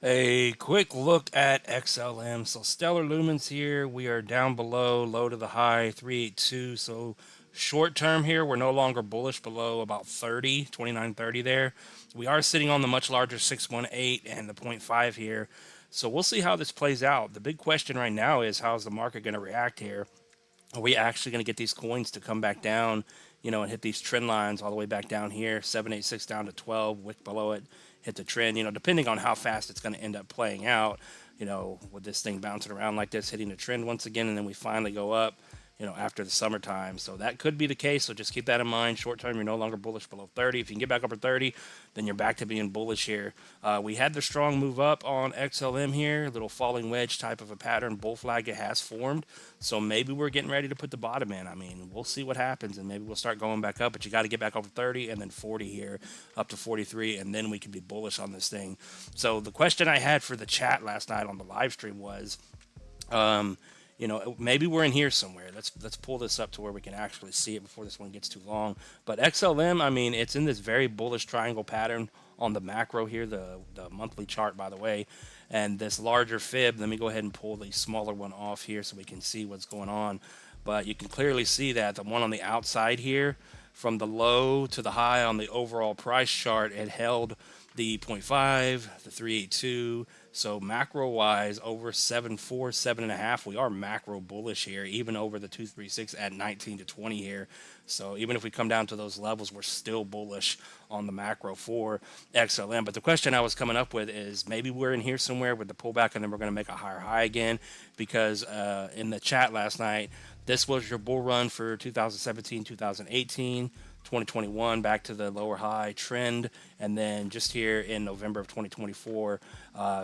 A quick look at XLM. So stellar lumens here. We are down below, low to the high, 382. So short term here, we're no longer bullish below about 30, 29.30 there. We are sitting on the much larger 618 and the point 0.5 here. So we'll see how this plays out. The big question right now is how's the market going to react here? Are we actually going to get these coins to come back down, and hit these trend lines all the way back down here, 786 down to 12, wick below it, hit the trend, depending on how fast it's going to end up playing out, with this thing bouncing around like this, hitting the trend once again, and then we finally go up, after the summertime. So that could be the case. So just keep that in mind. Short term, you're no longer bullish below 30. If you can get back up to 30, then you're back to being bullish here. We had the strong move up on XLM here, little falling wedge type of a pattern, bull flag it has formed. So maybe we're getting ready to put the bottom in. I mean, we'll see what happens, and maybe we'll start going back up, but you got to get back over 30 and then 40 here up to 43, and then we can be bullish on this thing. So the question I had for the chat last night on the live stream was, maybe we're in here somewhere. Let's pull this up to where we can actually see it before this one gets too long. But XLM, I mean, it's in this very bullish triangle pattern on the macro here, the monthly chart, by the way, and this larger fib. Let me go ahead and pull the smaller one off here so we can see what's going on. But you can clearly see that the one on the outside here, from the low to the high on the overall price chart, it held the 0.5, the 382. So macro wise, over 7.4, 7.5, we are macro bullish here, even over the 236 at 19 to 20 here. So even if we come down to those levels, we're still bullish on the macro for XLM. But the question I was coming up with is maybe we're in here somewhere with the pullback, and then we're going to make a higher high again, because in the chat last night, this was your bull run for 2017, 2018. 2021 back to the lower high trend, and then just here in November of 2024.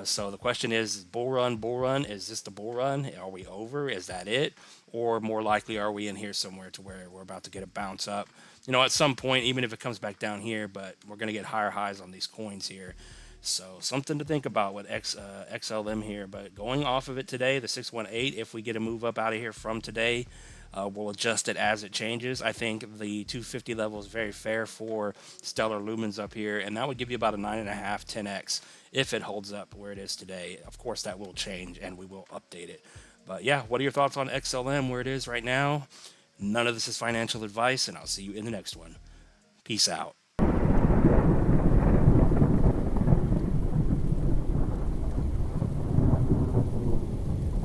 So the question is, bull run, is this the bull run? Are we over? Is that it? Or more likely, are we in here somewhere to where we're about to get a bounce up, at some point, even if it comes back down here, but we're going to get higher highs on these coins here. So something to think about with XLM here. But going off of it today, the 618, if we get a move up out of here from today, we'll adjust it as it changes. I think the 250 level is very fair for stellar lumens up here, and that would give you about a 9.5, 10x if it holds up where it is today. Of course, that will change, and we will update it. But yeah, what are your thoughts on XLM where it is right now? None of this is financial advice, and I'll see you in the next one. Peace out.